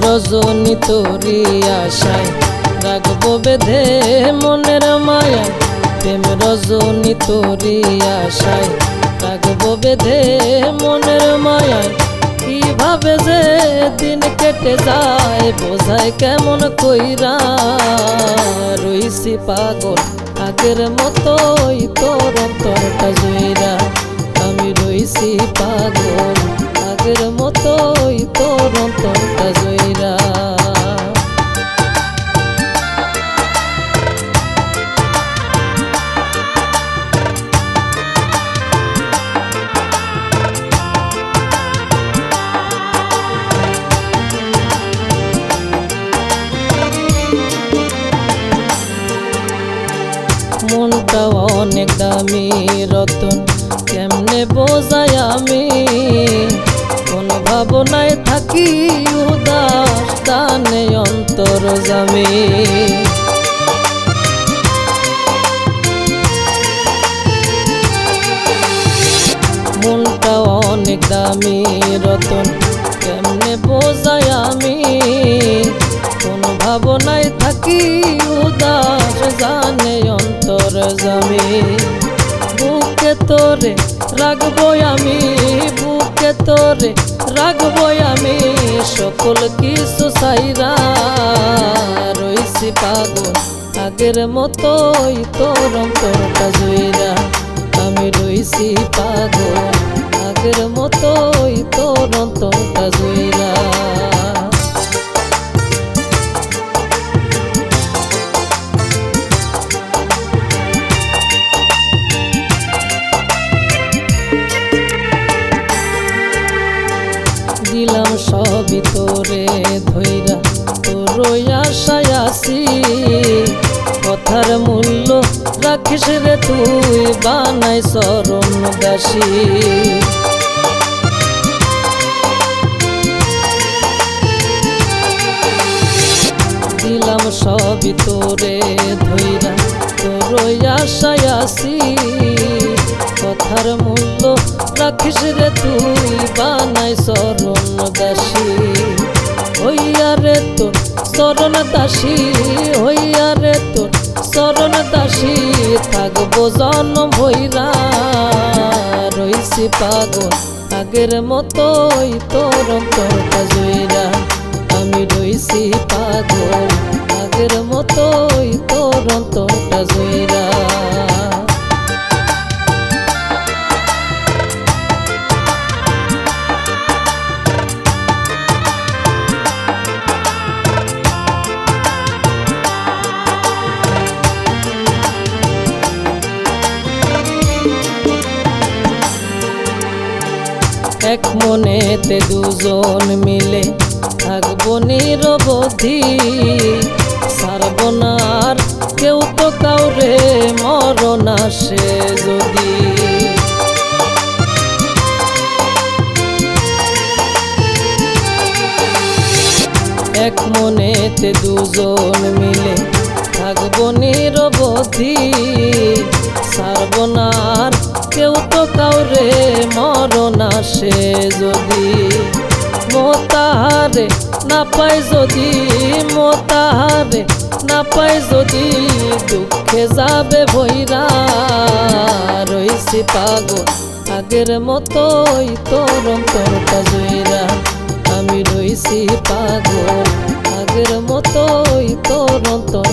রজনী তোরি আশায় রাখবো বেঁধে মনের মায়ায়। প্রেম রজনী তোরি আশায় রাখবো বেঁধে মনের মায়ায়। কিভাবে যে দিন কেটে যায় বোঝায় কেমন কইরা। রইছি পাগল আগের মতোই তোর অন্তরটা জুইরা। আমি রইছি পাগল আগের মতোই তোর অন্তরটা জুইরা। মনটা অনেক দামি রতন কেমনে বোঝাই আমি। কোন ভাবনায় থাকি উদাস টানে অন্তর জামি। মনটা অনেক দামি রতন কেমনে বোঝাই আমি। কোন ভাবনায় থাকি উদাস জানে অন্তর জামি। বুকে তোরে রাখবো আমি, বুকে তোরে রাখবো আমি, সকল কিছু সাইরা। রইছি পাগল আগের মতোই তোর অন্তরটা জুইরা। আমি রইছি পাগল আগের মতোই তোর অন্তরটা জুইরা। দিলাম সবই তোরে ধইরা তোর আশায় আছি। কথার মূল্য রাখিস রে তুই বানাই চরণ দাসী। দিলাম সবই তোরে ধইরা তোর আশায় আছি। কথার মূল্য রাখিস রে তুই বানাই চরণ দাসী। হইয়া রে তোর চরণ দাসী, হইয়া রে তোর চরণ দাসী, থাকবো জন্ম ভইরা। রইছি পাগল আগের মতোই তোর অন্তরটা জুইরা। আমি রইছি পাগল আগের মতোই তোর অন্তরটা জুইরা। এক মনেতে দুজন মিলে থাকবো নিরবধি। ছাড়ব না আর কেউ তো কাউরে মরণ আসে যদি। এক মনেতে দুজন মিলে থাকবো নিরবধি। ছাড়ব না আর কেউ তো কাউরে মরণ আসে যদি। মোতাহারে না পাই যদি, মোতাহারে না পাই যদি, দুঃখে যাবে ভইরা। রইছি পাগল আগের মতোই তোর অন্তরটা জুইরা। আমি রইছি পাগল আগের মতোই তোর অন্তর